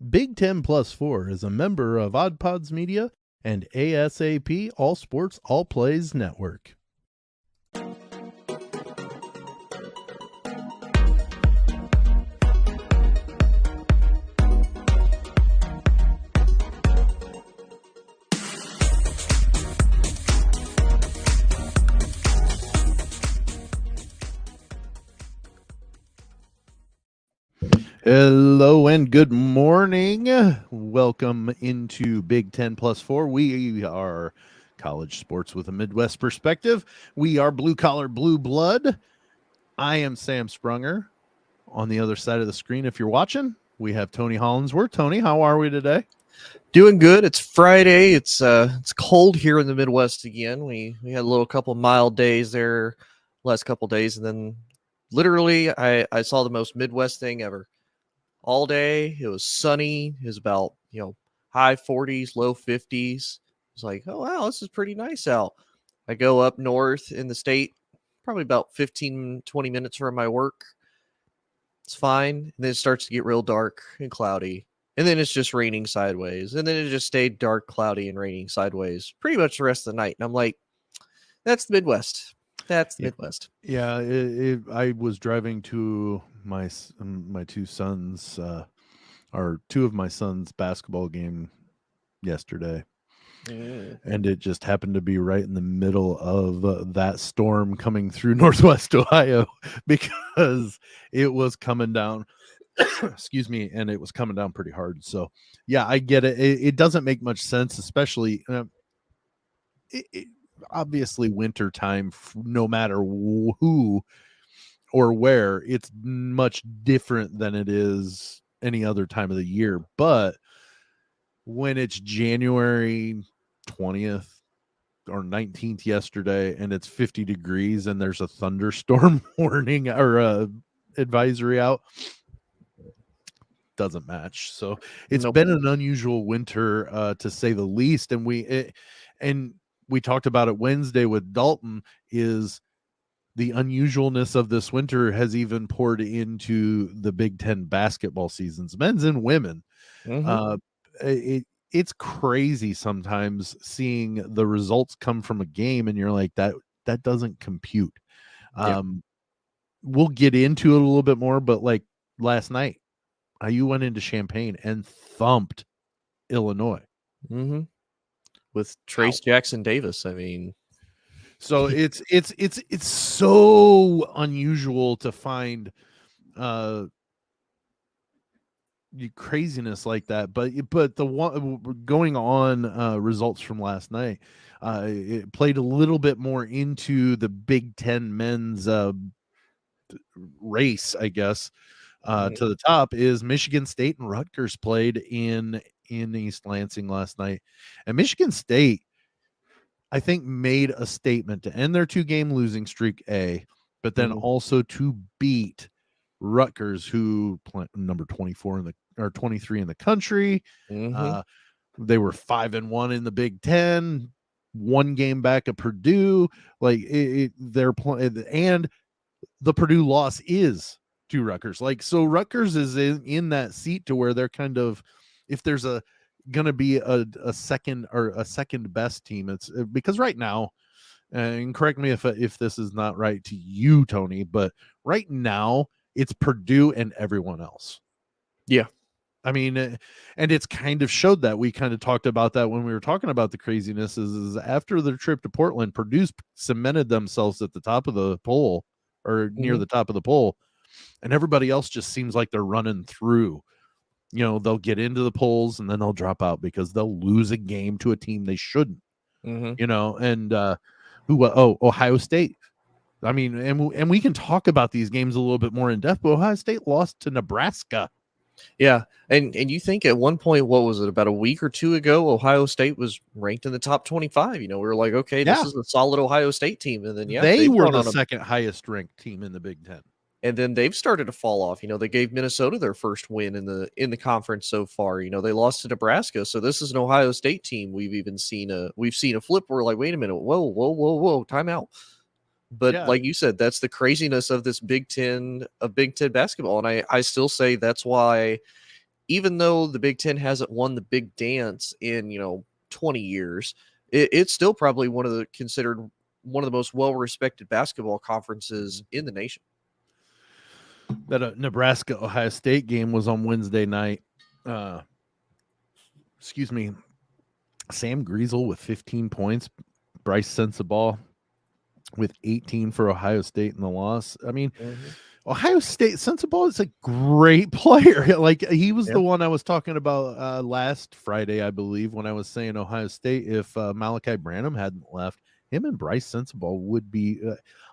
Big 10 Plus 4 is a member of Odd Pods Media and ASAP All Sports All Plays Network. Hello and good morning. Welcome into Big 10 Plus 4. We are college sports with a Midwest perspective. We are blue collar, blue blood. I am Sam Sprunger. On the other side of the screen, if you're watching, we have Tony Hollinsworth. Tony, how are we today? Doing good. It's Friday. It's cold here in the Midwest again. We had a little couple mild days there last couple days, and then literally I saw the most Midwest thing ever. All day it was sunny. It was about high 40s, low 50s. It's like, oh wow, this is pretty nice out. I go up north in the state, probably about 15-20 minutes from my work. It's fine, and then it starts to get real dark and cloudy. And then it's just raining sideways. And then it just stayed dark, cloudy, and raining sideways pretty much the rest of the night. And I'm like, that's the Midwest. That's the Midwest. Yeah, I was driving to my two sons, or two of my sons' basketball game yesterday. And it just happened to be right in the middle of that storm coming through Northwest Ohio because it was coming down. Excuse me, and it was coming down pretty hard. So yeah, I get it. It doesn't make much sense, especially obviously winter time, no matter who or where, it's much different than it is any other time of the year. But when it's January 20th or 19th yesterday and it's 50 degrees and there's a thunderstorm warning or advisory out, doesn't match. So it's been an unusual winter to say the least. And we talked about it Wednesday with Dalton, is the unusualness of this winter has even poured into the Big Ten basketball seasons, men's and women. It's crazy sometimes seeing the results come from a game and you're like, that doesn't compute. We'll get into it a little bit more, but like last night, IU went into Champaign and thumped Illinois with Trayce Jackson-Davis. I mean, so it's so unusual to find craziness like that. But the one going on results from last night, it played a little bit more into the Big Ten men's race, I guess. To the top is Michigan State and Rutgers played in East Lansing last night. And Michigan State, I think, made a statement to end their 2-game losing streak, but then also to beat Rutgers, who number 24 or 23 in the country. They were 5-1 in the Big Ten, 1 game back of Purdue. Like they're playing, and the Purdue loss is to Rutgers. Like, so Rutgers is in that seat to where they're kind of, if there's gonna be a second best team, it's because right now, and correct me if this is not right to you, Tony, but right now it's Purdue and everyone else. Yeah. I mean, and it's kind of showed that. We kind of talked about that when we were talking about the craziness is after their trip to Portland, Purdue's cemented themselves at the top of the poll or near the top of the poll. And everybody else just seems like they're running through. They'll get into the polls and then they'll drop out because they'll lose a game to a team they shouldn't. And Ohio State. I mean, and we can talk about these games a little bit more in depth, but Ohio State lost to Nebraska. Yeah, and you think at one point, what was it, about a week or two ago, Ohio State was ranked in the top 25. We were like, okay, this is a solid Ohio State team. And then, they were the second highest ranked team in the Big Ten. And then they've started to fall off. They gave Minnesota their first win in the conference so far. They lost to Nebraska. So this is an Ohio State team. We've seen a flip where, like, wait a minute, whoa, time out. But like you said, that's the craziness of this Big Ten basketball. And I still say that's why even though the Big Ten hasn't won the big dance in 20 years, it's still probably considered one of the most well-respected basketball conferences in the nation. That Nebraska-Ohio State game was on Wednesday night. Excuse me. Sam Griesel with 15 points. Bryce Sensabaugh with 18 for Ohio State in the loss. I mean, Ohio State, Sensabaugh is a great player. Like, he was the one I was talking about last Friday, I believe, when I was saying Ohio State, if Malachi Branham hadn't left, him and Bryce Sensabaugh would be,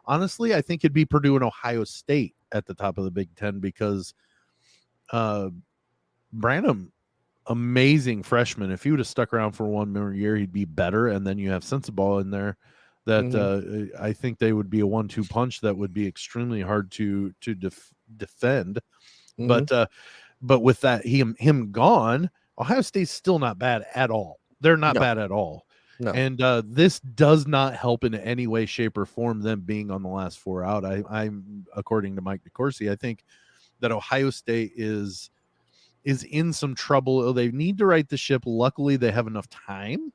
honestly, I think it'd be Purdue and Ohio State at the top of the Big Ten, because Branham, amazing freshman. If he would have stuck around for one more year, he'd be better. And then you have Sensabaugh in there that I think they would be a 1-2 punch that would be extremely hard to defend. But with that, him gone, Ohio State's still not bad at all. They're not bad at all. No. And this does not help in any way, shape, or form them being on the last four out. I'm according to Mike DeCourcy, I think that Ohio State is in some trouble. They need to right the ship. Luckily, they have enough time.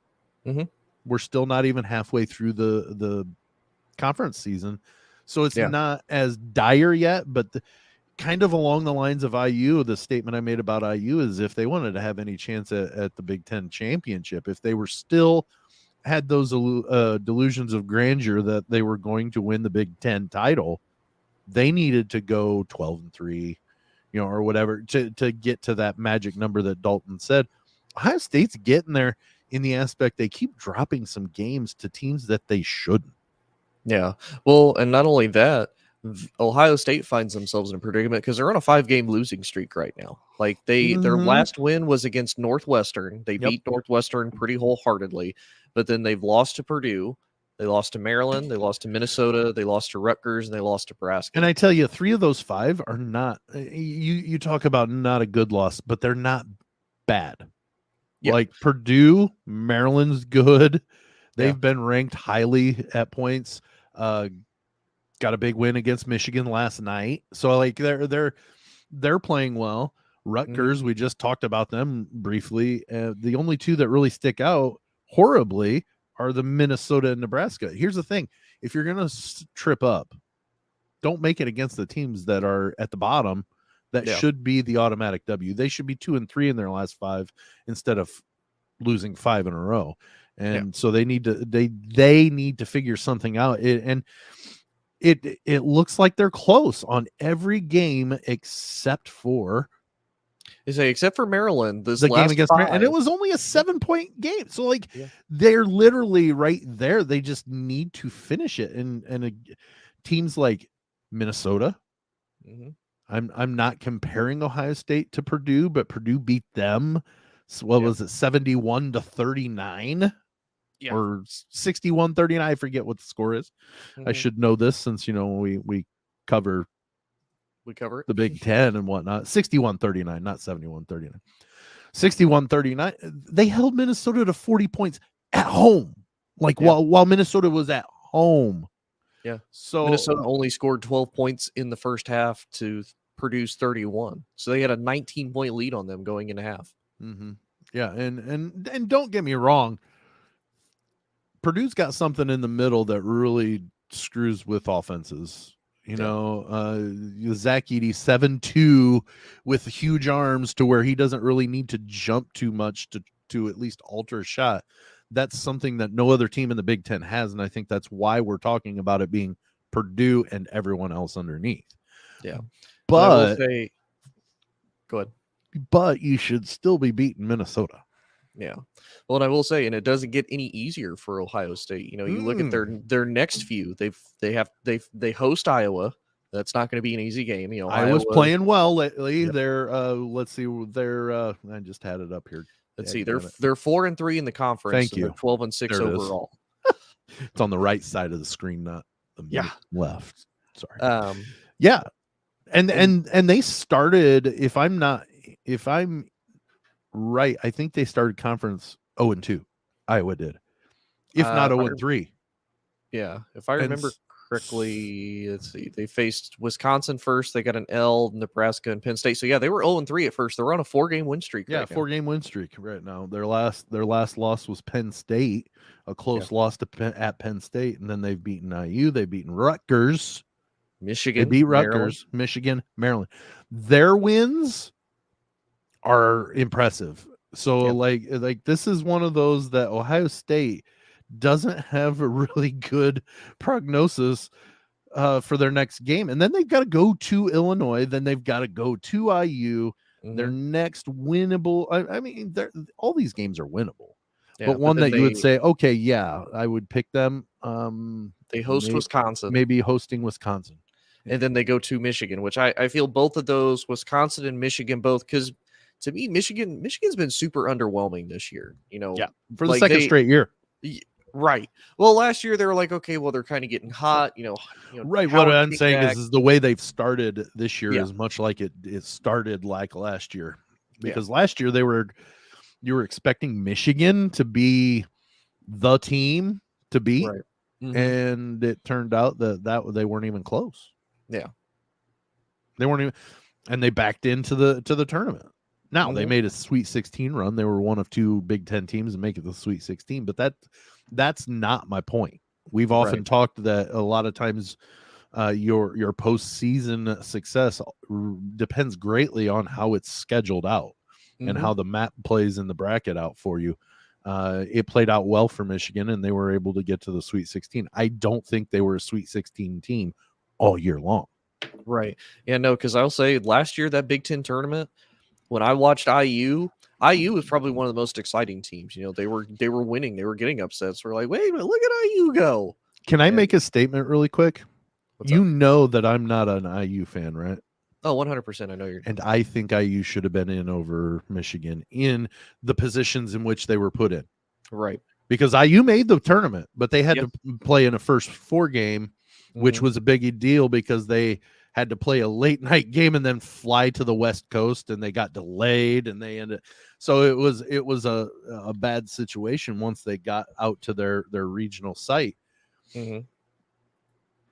We're still not even halfway through the conference season, so it's not as dire yet. But kind of along the lines of IU, the statement I made about IU is if they wanted to have any chance at the Big Ten championship, if they were still had those delusions of grandeur that they were going to win the Big Ten title, they needed to go 12-3. Or whatever, to get to that magic number that Dalton said. Ohio State's getting there in the aspect they keep dropping some games to teams that they shouldn't. Yeah. Well, and not only that, Ohio State finds themselves in a predicament because they're on a 5-game losing streak right now. Like their last win was against Northwestern. They beat Northwestern pretty wholeheartedly, but then they've lost to Purdue. They lost to Maryland, they lost to Minnesota, they lost to Rutgers, and they lost to Nebraska. And I tell you, 3 of those 5 are not, you talk about not a good loss, but they're not bad. Like Purdue, Maryland's good. They've been ranked highly at points. Got a big win against Michigan last night. So like they're playing well. Rutgers, we just talked about them briefly. The only 2 that really stick out horribly are the Minnesota and Nebraska. Here's the thing. If you're going to trip up, don't make it against the teams that are at the bottom that should be the automatic W. They should be 2-3 in their last 5 instead of losing 5 in a row. And so they need to figure something out. It looks like they're close on every game except for Maryland, the game against Maryland, and it was only a 7-point game. So like they're literally right there. They just need to finish it. And teams like Minnesota, I'm not comparing Ohio State to Purdue, but Purdue beat them. So what was it, 71-39? Or 61-39? I forget what the score is. I should know this since we cover it. The Big Ten and whatnot. 61-39, not 71-39. 61-39. They held Minnesota to 40 points at home. While Minnesota was at home. Yeah. So Minnesota only scored 12 points in the first half to produce 31. So they had a 19-point lead on them going into half. Yeah, and don't get me wrong. Purdue's got something in the middle that really screws with offenses. Zach Edey 7'2" with huge arms to where he doesn't really need to jump too much to at least alter a shot. That's something that no other team in the Big Ten has, and I think that's why we're talking about it being Purdue and everyone else underneath. Yeah, but I will say, go ahead. But you should still be beating Minnesota. Yeah. Well, and I will say, and it doesn't get any easier for Ohio State. You look at their next few. They host Iowa. That's not going to be an easy game. Iowa's playing well lately. Yep. They're let's see, I just had it up here. Let's see. They're 4-3 in the conference. Thank you. 12-6 overall. It's on the right side of the screen, not the left. Sorry. And they started. If I'm right, I think they started conference 0-2. Iowa did, if not 0-3. Yeah, if I remember correctly, let's see, they faced Wisconsin first. They got an L, Nebraska, and Penn State. So yeah, they were 0-3 at first. They're on a 4-game win streak Yeah, right now. 4-game win streak right now. Their last loss was Penn State, a close loss to at Penn State, and then they've beaten IU, they've beaten Rutgers, Michigan, they beat Maryland. Rutgers, Michigan, Maryland. Their wins are impressive. So like this is one of those that Ohio State doesn't have a really good prognosis for their next game. And then they've got to go to Illinois, then they've got to go to IU. Their next winnable, I mean, all these games are winnable. But one that you would say, okay, yeah, I would pick them. They host Wisconsin. Maybe hosting Wisconsin. And then they go to Michigan, which I feel both of those, Wisconsin and Michigan, both, because to me, Michigan's been super underwhelming this year. You know, for the second straight year. Right. Well, last year they were like, okay, well, they're kind of getting hot, right. What I'm saying is the way they've started this year is much like it started like last year, because last year you were expecting Michigan to be the team to beat, and it turned out that they weren't even close. Yeah, they weren't even, and they backed into the tournament. Now they made a Sweet 16 run. They were one of 2 Big Ten teams to make it the Sweet 16, but that's not my point. We've often talked that a lot of times your postseason success depends greatly on how it's scheduled out and how the map plays in the bracket out for you. It played out well for Michigan, and they were able to get to the Sweet 16. I don't think they were a Sweet 16 team all year long. Right. Yeah, no, because I'll say last year, that Big Ten tournament, when I watched IU was probably one of the most exciting teams. They were winning. They were getting upsets. We're like, wait a minute, look at IU go. Can I make a statement really quick? You know that I'm not an IU fan, right? Oh, 100%. I know you're. And I think IU should have been in over Michigan in the positions in which they were put in. Right. Because IU made the tournament, but they had to play in a first 4 game, which was a big deal because they had to play a late night game and then fly to the West Coast, and they got delayed, and they ended. So it was a bad situation once they got out to their regional site. And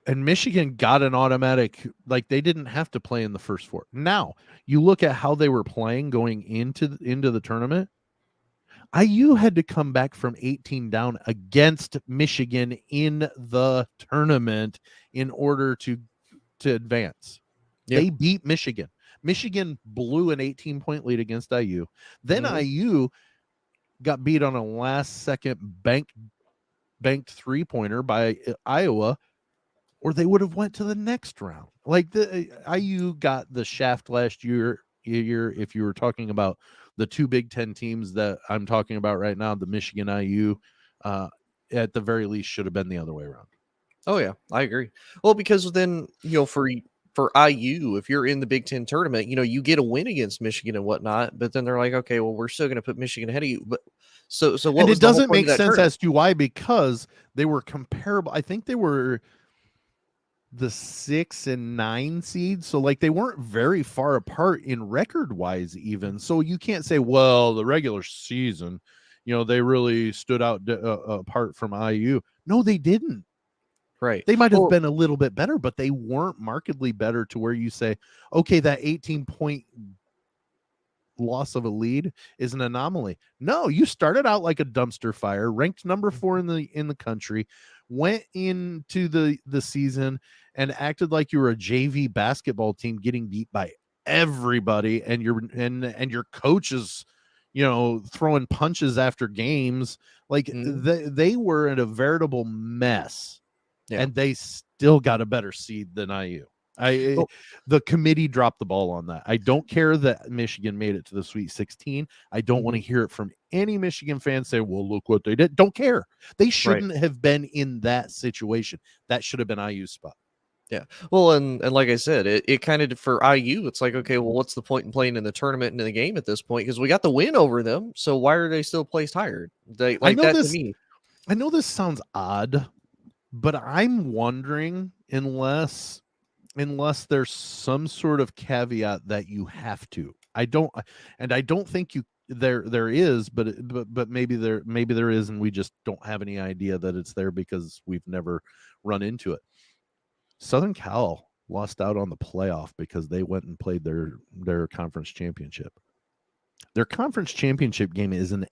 Michigan got an automatic, like they didn't have to play in the first 4. Now you look at how they were playing going into the tournament. IU had to come back from 18 down against Michigan in the tournament in order to advance. They beat Michigan. Michigan blew an 18-point lead against IU. Then IU got beat on a last-second banked 3-pointer by Iowa, or they would have went to the next round. Like the IU got the shaft last year. If you were talking about the 2 Big Ten teams that I'm talking about right now, the Michigan IU, at the very least, should have been the other way around. Oh yeah, I agree. Well, because then for IU, if you're in the Big Ten tournament, you get a win against Michigan and whatnot, but then they're like, okay, well, we're still going to put Michigan ahead of you. But so what? And it doesn't make sense as to why, because they were comparable. I think they were the 6 and 9 seeds, so like they weren't very far apart in record wise even. So you can't say, well, the regular season, they really stood out apart from IU. No, they didn't. Right. They might have been a little bit better, but they weren't markedly better to where you say, okay, that 18-point loss of a lead is an anomaly. No, you started out like a dumpster fire, ranked number 4 in the country, went into the season and acted like you were a JV basketball team getting beat by everybody, and your coaches, throwing punches after games. Like they were in a veritable mess. And they still got a better seed than IU. The committee dropped the ball on that. I don't care that Michigan made it to the Sweet 16. I don't want to hear it from any Michigan fan say, well, look what they did. Don't care. They shouldn't have been in that situation. That should have been IU's spot. Yeah. Well, and like I said, it kind of, for IU, it's like, okay, well, what's the point in playing in the tournament and in the game at this point? Because we got the win over them. So why are they still placed higher? To me. I know this sounds odd, but I'm wondering, unless there's some sort of caveat that you have to. I don't think there is, but maybe there is, and we just don't have any idea that it's there because we've never run into it. Southern Cal lost out on the playoff because they went and played their conference championship. Their conference championship game is an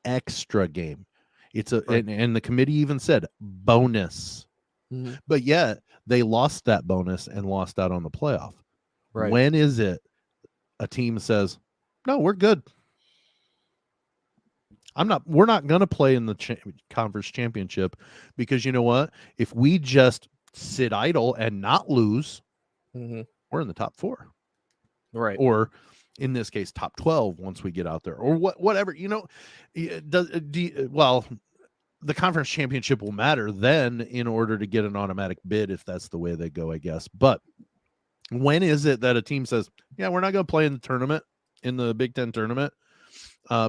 extra game. It's and the committee even said bonus. Mm-hmm. But yet they lost that bonus and lost out on the playoff. Right. When is it a team says, "No, we're good. We're not going to play in the conference championship because you know what? If we just sit idle and not lose, we're in the top 4." Right. Or in this case, top 12 once we get out there, or whatever, well, the conference championship will matter then in order to get an automatic bid if that's the way they go, I guess. But when is it that a team says, yeah, we're not going to play in the tournament, in the Big Ten tournament,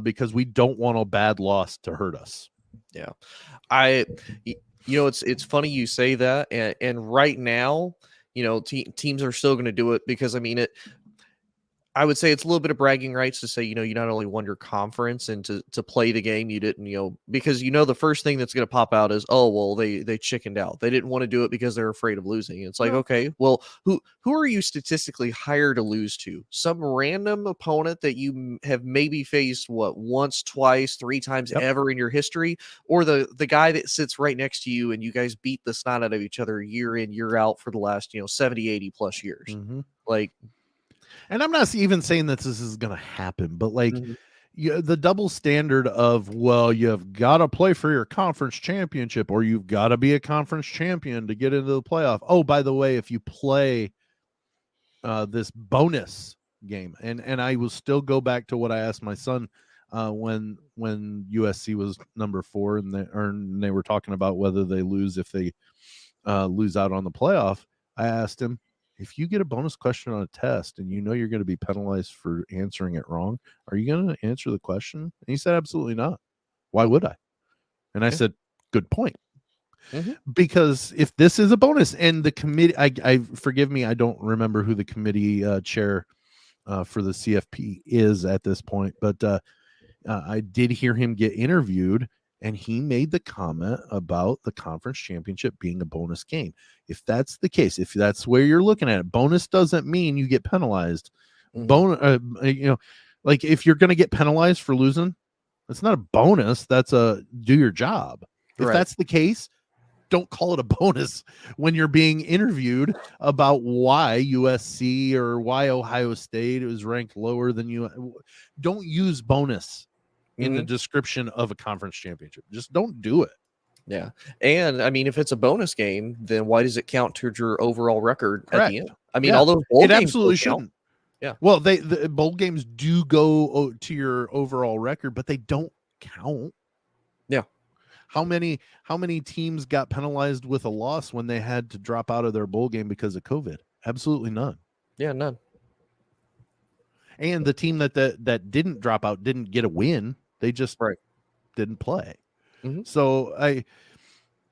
because we don't want a bad loss to hurt us? Yeah. It's funny you say that. And right now, teams are still going to do it because, I would say it's a little bit of bragging rights to say, you not only won your conference and to play the game you didn't, because the first thing that's going to pop out is, oh, well, they chickened out. They didn't want to do it because they're afraid of losing. It's like, okay, well, who are you statistically hired to lose to? Some random opponent that you have maybe faced once, twice, 3 times ever in your history, or the guy that sits right next to you and you guys beat the snot out of each other year in, year out for the last, 70, 80 plus years. Mm-hmm. Like, and I'm not even saying that this is going to happen, but the double standard of, well, you've got to play for your conference championship or you've got to be a conference champion to get into the playoff. Oh, by the way, if you play this bonus game, and I will still go back to what I asked my son when USC was number 4 and they were talking about whether they lose if they lose out on the playoff. I asked him, if you get a bonus question on a test and you're going to be penalized for answering it wrong, are you going to answer the question? And he said, absolutely not. Why would I? And I said, good point. Mm-hmm. Because if this is a bonus and the committee, I forgive me, I don't remember who the committee chair for the CFP is at this point, but I did hear him get interviewed. And he made the comment about the conference championship being a bonus game. If that's the case, if that's where you're looking at it, bonus doesn't mean you get penalized. Mm-hmm. Like if you're going to get penalized for losing, that's not a bonus. That's a do your job. If that's the case, don't call it a bonus when you're being interviewed about why USC or why Ohio State is ranked lower than you. Don't use bonus in the description of a conference championship. Just don't do it. Yeah. And if it's a bonus game, then why does it count towards your overall record at the end? All those bowl games absolutely shouldn't. Yeah. Well, the bowl games do go to your overall record, but they don't count. Yeah. How many teams got penalized with a loss when they had to drop out of their bowl game because of COVID? Absolutely none. Yeah, none. And the team that didn't drop out didn't get a win. They just didn't play. Mm-hmm. So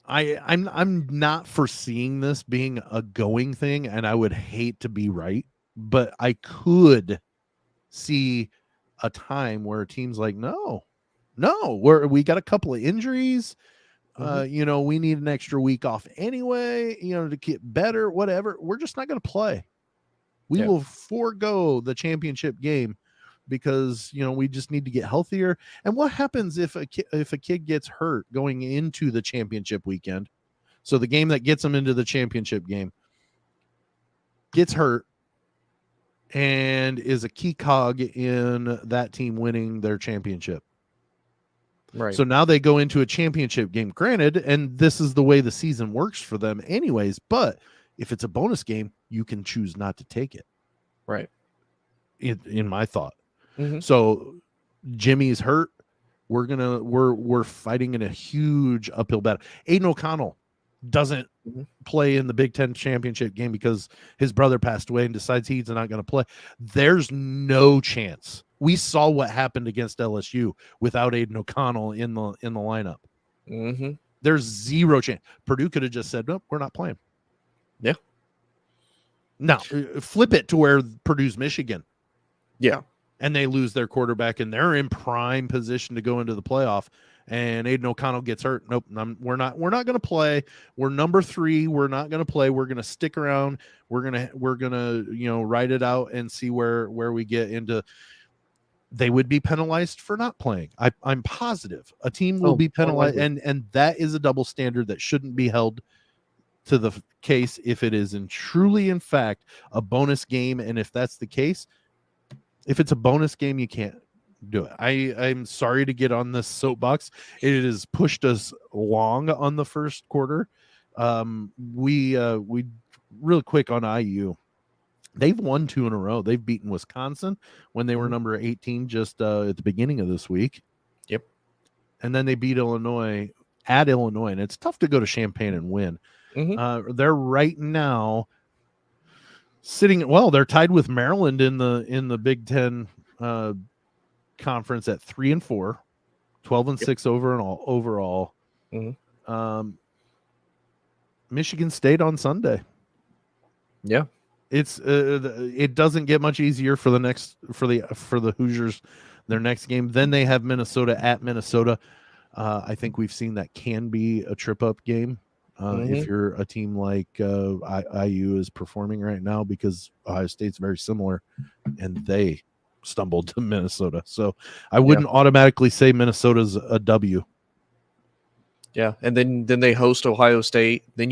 I'm not foreseeing this being a going thing, and I would hate to be right, but I could see a time where a team's like, no, we got a couple of injuries. Mm-hmm. We need an extra week off anyway, to get better, whatever. We're just not going to play. We will forego the championship game because, we just need to get healthier. And what happens if a kid gets hurt going into the championship weekend? So the game that gets them into the championship game gets hurt and is a key cog in that team winning their championship. Right. So now they go into a championship game, granted, and this is the way the season works for them anyways, but if it's a bonus game, you can choose not to take it. Right. In my thought. Mm-hmm. So Jimmy's hurt. We're fighting in a huge uphill battle. Aiden O'Connell doesn't play in the Big Ten championship game because his brother passed away and decides he's not going to play. There's no chance. We saw what happened against LSU without Aiden O'Connell in the lineup. Mm-hmm. There's zero chance. Purdue could have just said, nope, we're not playing. Yeah. Now, flip it to where Purdue's Michigan. Yeah. and they lose their quarterback, and they're in prime position to go into the playoff. And Aiden O'Connell gets hurt. Nope, we're not going to play. We're number 3. We're not going to play. We're going to stick around. We're gonna ride it out and see where we get into. They would be penalized for not playing. I'm positive a team will be penalized, and that is a double standard that shouldn't be held to the case if it is truly in fact a bonus game. And if that's the case, if it's a bonus game, you can't do it. I'm sorry to get on this soapbox. It has pushed us long on the first quarter. We real quick on IU. They've won 2 in a row. They've beaten Wisconsin when they were number 18 just at the beginning of this week. Yep. And then they beat Illinois at Illinois, and it's tough to go to Champaign and win. They're right now sitting. Well, they're tied with Maryland in the Big Ten conference at 3-4, 12-6 overall. Michigan State on Sunday. Yeah, it's it doesn't get much easier for the Hoosiers. Their next game, then they have Minnesota at Minnesota. I think we've seen that can be a trip up game. If you're a team like IU is performing right now, because Ohio State's very similar and they stumbled to Minnesota. So I wouldn't automatically say Minnesota's a W. Yeah, and then they host Ohio State. Then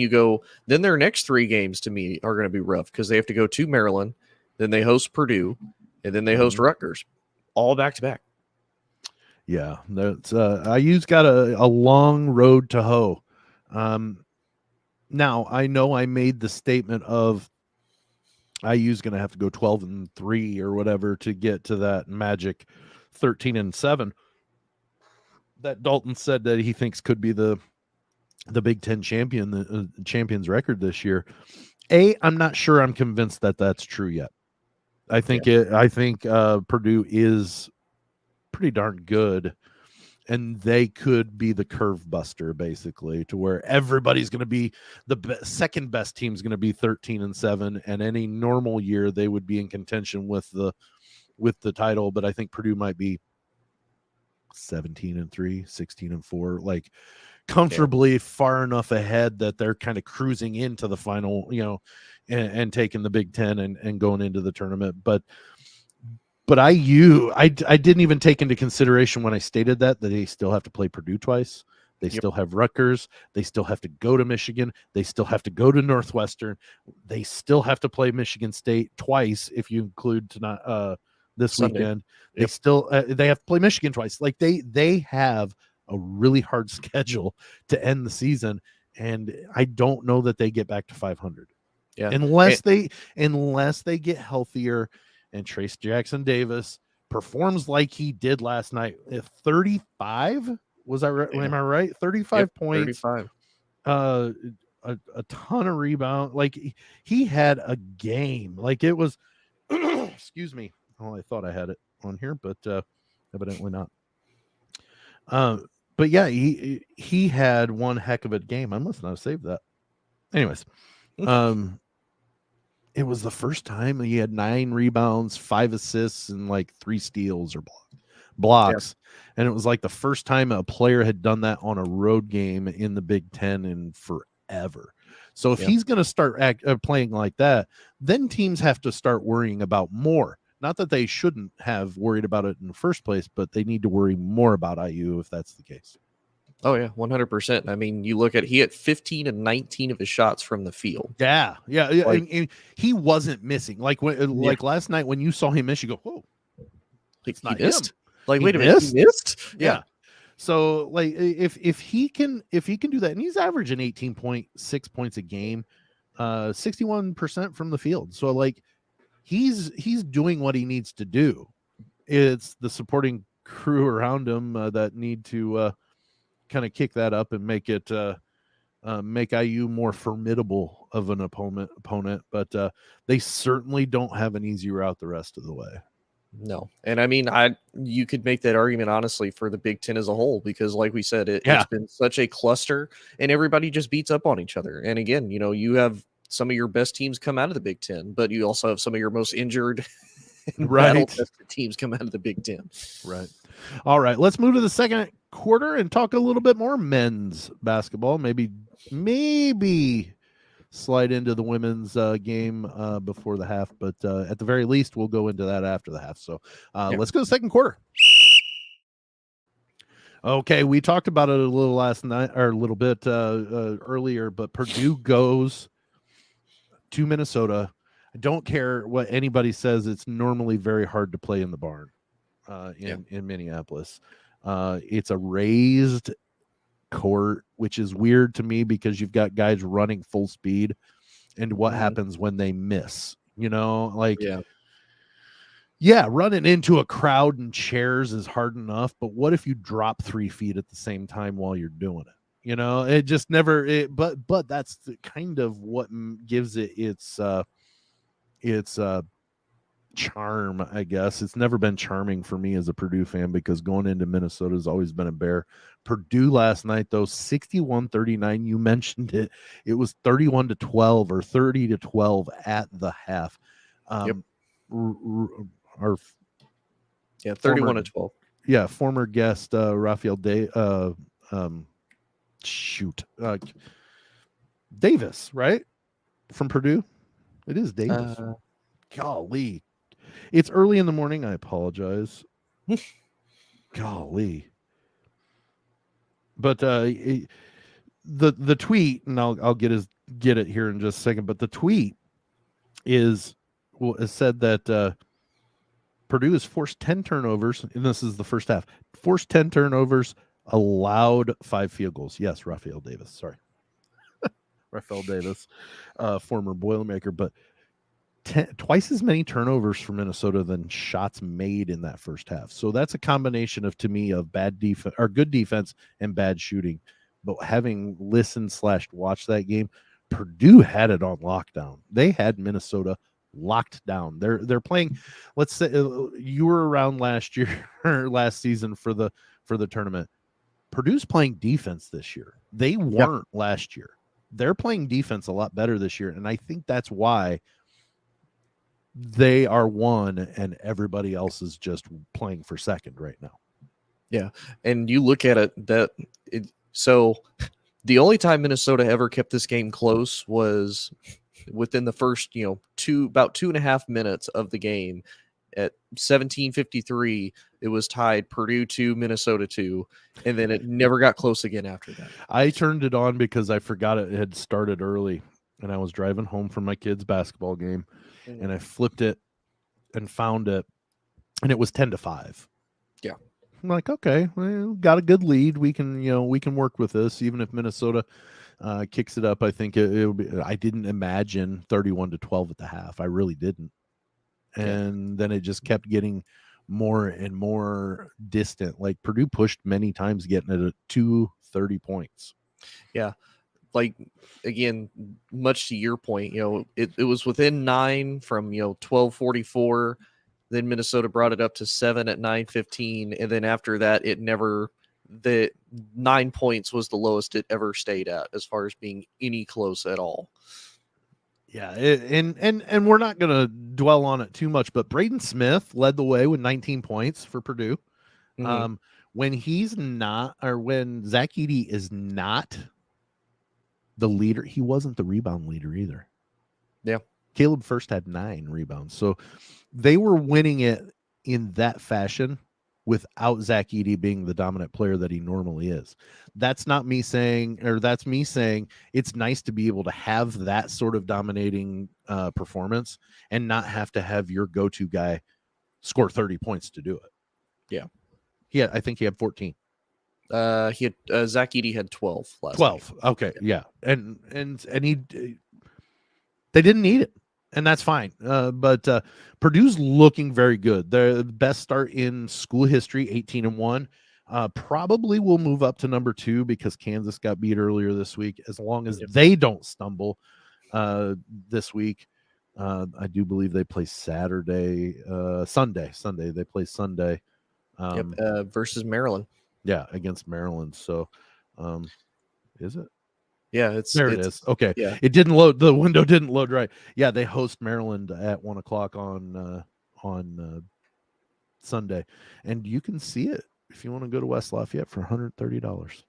then their next 3 games to me are going to be rough because they have to go to Maryland, then they host Purdue, and then they host Rutgers, all back to back. Yeah, that's IU's got a long road to hoe. Now I know I made the statement of IU's going to have to go 12-3 or whatever to get to that magic 13-7 that Dalton said that he thinks could be the Big Ten champion, the champion's record this year. I'm not sure I'm convinced that that's true yet. I think Purdue is pretty darn good, and they could be the curve buster, basically, to where everybody's going to be second best team's going to be 13-7, and any normal year they would be in contention with the title. But I think Purdue might be 17-3, 16-4, like comfortably far enough ahead that they're kind of cruising into the final, and taking the Big Ten and going into the tournament. But IU, I didn't even take into consideration when I stated that they still have to play Purdue twice. They still have Rutgers. They still have to go to Michigan. They still have to go to Northwestern. They still have to play Michigan State twice if you include tonight, this Sunday weekend. They still they have to play Michigan twice. Like they have a really hard schedule to end the season, and I don't know that they get back to 500. Yeah, unless they get healthier. And Trayce Jackson-Davis performs like he did last night. 35? Was I right? Yeah. Am I right? 35 points. 35. A ton of rebound. Like he had a game. Like it was. Excuse me. Oh, I thought I had it on here, but evidently not. But yeah, he had one heck of a game. I must not have saved that. Anyways, it was the first time he had 9 rebounds, 5 assists, and like 3 steals or blocks. Yeah. And it was like the first time a player had done that on a road game in the Big Ten in forever. So if he's going to start playing like that, then teams have to start worrying about more. Not that they shouldn't have worried about it in the first place, but they need to worry more about IU if that's the case. Oh, yeah, 100%. I mean, you look at he hit 15 and 19 of his shots from the field. Yeah. Like, and he wasn't missing. Like like last night when you saw him miss, you go, "Whoa, it's not missed." Him. Like, wait a minute, he missed? Yeah. So like if he can do that, and he's averaging 18.6 points a game, 61% from the field. So like he's doing what he needs to do. It's the supporting crew around him that need to kind of kick that up and make IU more formidable of an opponent. But they certainly don't have an easy route the rest of the way. No. And I mean, you could make that argument honestly for the Big Ten as a whole, because like we said, it's been such a cluster and everybody just beats up on each other. And again, you have some of your best teams come out of the Big Ten, but you also have some of your most injured and Right. battle-tested teams come out of the Big Ten. Right. All right. Let's move to the second quarter and talk a little bit more men's basketball. Maybe slide into the women's game before the half, but at the very least, we'll go into that after the half. So let's go to the second quarter. Okay, we talked about it a little last night, or a little bit earlier, but Purdue goes to Minnesota. I don't care what anybody says. It's normally very hard to play in the barn in Minneapolis. It's a raised court, which is weird to me because you've got guys running full speed, and what happens when they miss? Running into a crowd and chairs is hard enough, but what if you drop 3 feet at the same time while you're doing it? It just never. But that's the kind of what gives it its charm, I guess. It's never been charming for me as a Purdue fan because going into Minnesota has always been a bear. Purdue last night, though, 61-39. You mentioned it. It was 31-12 or 30-12 at the half. 31-12. Yeah, former guest Raphael Davis, right? From Purdue. It is Davis. Golly. It's early in the morning. I apologize. Golly. But the tweet, and I'll get it here in just a second, but the tweet it said that Purdue has forced 10 turnovers, and this is the first half. Forced 10 turnovers, allowed 5 field goals. Yes, Raphael Davis. Sorry. Raphael Davis, former Boilermaker, but twice as many turnovers for Minnesota than shots made in that first half. So that's a combination of, to me, of bad defense or good defense and bad shooting. But having listened/watched that game, Purdue had it on lockdown. They had Minnesota locked down. They're playing. Let's say you were around last season for the tournament. Purdue's playing defense this year. They weren't last year. They're playing defense a lot better this year, and I think that's why they are one and everybody else is just playing for second right now. Yeah. And you look at it, so the only time Minnesota ever kept this game close was within the first, about 2.5 minutes of the game. At 17:53, it was tied Purdue 2, Minnesota 2, and then it never got close again after that. I turned it on because I forgot it had started early, and I was driving home from my kids' basketball game, and I flipped it and found it, and it was 10-5. Yeah. I'm like, okay, well, got a good lead. We can work with this, even if Minnesota kicks it up. I think it'll be. I didn't imagine 31-12 at the half. I really didn't. And then it just kept getting more and more distant. Like Purdue pushed many times, getting it at 30 points. Yeah. Like, again, much to your point, it was within 9 from, 12:44. Then Minnesota brought it up to 7 at 9:15. And then after that, the 9 points was the lowest it ever stayed at as far as being any close at all. Yeah, and we're not going to dwell on it too much, but Braden Smith led the way with 19 points for Purdue. Mm-hmm. When he's not, or when Zach Edey is not the leader, he wasn't the rebound leader either. Yeah. Caleb First had 9 rebounds. So they were winning it in that fashion without Zach Edey being the dominant player that he normally is. That's not me saying, or that's me saying it's nice to be able to have that sort of dominating performance and not have to have your go-to guy score 30 points to do it. Yeah. I think he had 14. He had Zach Edey had 12 last 12. Night. Okay. Yeah. And they didn't need it. And that's fine. But Purdue's looking very good. They're the best start in school history, 18-1. Probably will move up to number 2 because Kansas got beat earlier this week. As long as they don't stumble this week. I do believe they play Sunday. They play Sunday. Versus Maryland. Yeah, against Maryland. So is it? Yeah, it is. Okay. Yeah. It didn't load. The window didn't load right. Yeah, they host Maryland at 1:00 on on Sunday, and you can see it if you want to go to West Lafayette for $130.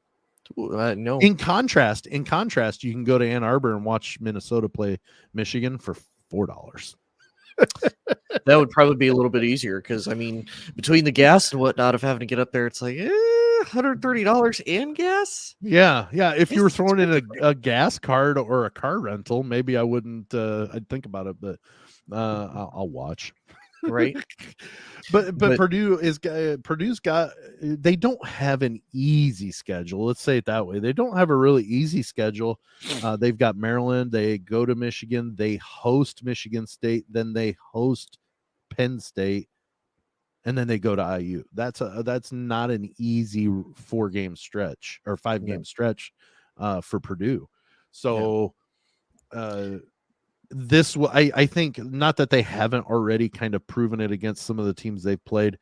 No. In contrast, you can go to Ann Arbor and watch Minnesota play Michigan for $4. That would probably be a little bit easier because, I mean, between the gas and whatnot of having to get up there, it's like $130 and gas. Yeah. If you were throwing in a gas card or a car rental, maybe I wouldn't. I'd think about it, but I'll watch. Right. But Purdue's got, they don't have an easy schedule. Let's say it that way. They don't have a really easy schedule. They've got Maryland. They go to Michigan. They host Michigan State. Then they host Penn State. And then they go to IU. That's not an easy 4-game stretch or 5-game stretch for Purdue. So this will, I think, not that they haven't already kind of proven it against some of the teams they've played.